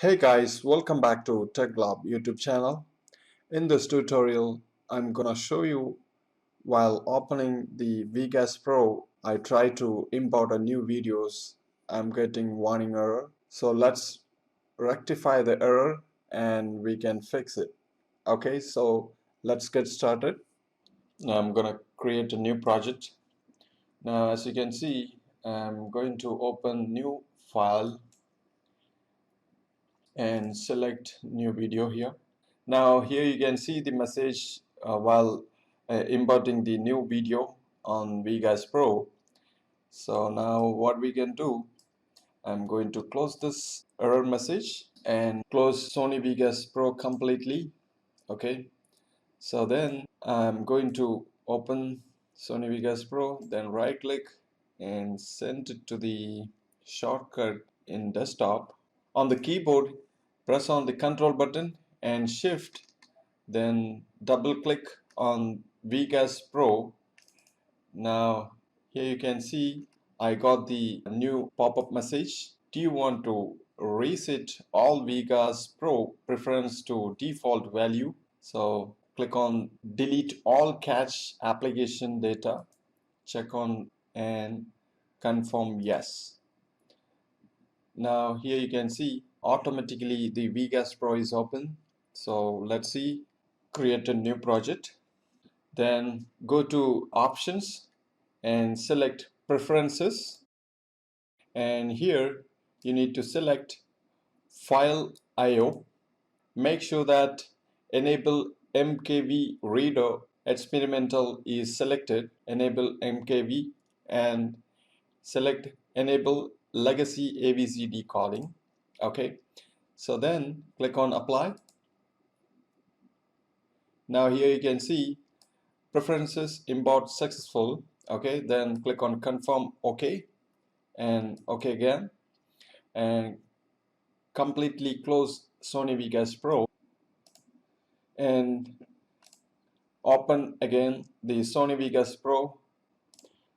Hey guys, welcome back to TechGlobe YouTube channel. In this tutorial, I'm gonna show you while opening the VGas Pro, I try to import a new videos. I'm getting warning error. So let's rectify the error and we can fix it. Okay, so let's get started. Now I'm gonna create a new project. Now as you can see, I'm going to open new file and select new video here. Now here you can see the message while importing the new video on VGas Pro. So now what we can do, I'm going to close this error message and close Sony VGas Pro completely. Okay, so then I'm going to open Sony VGas Pro, then right click and send it to the shortcut in desktop. On the keyboard, press on the control button and shift, then double click on VGas Pro. Now here you can see I got the new pop-up message. Do you want to reset all VGas Pro preference to default value? So click on delete all cache application data, check on and confirm yes. Now here you can see automatically the VGas Pro is open. So let's see, create a new project, then go to options and select preferences, and here you need to select file IO. Make sure that enable MKV reader experimental is selected, enable MKV, and select enable legacy AVC decoding. Okay, so then click on apply. Now here you can see preferences import successful. Okay, then click on confirm OK and OK again, and completely close Sony VGas Pro and open again the Sony VGas Pro.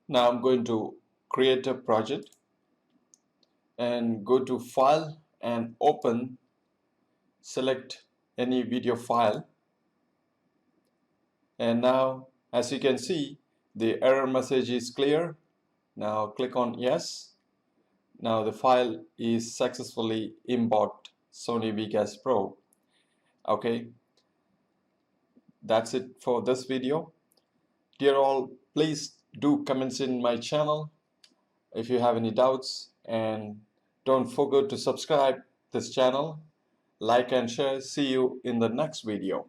Now I'm going to create a project and go to file and open, select any video file, and now as you can see the error message is clear. Now click on yes. Now the file is successfully import Sony VGas Pro. Okay, that's it for this video. Dear all, please do comments in my channel if you have any doubts, and don't forget to subscribe this channel, like and share. See you in the next video.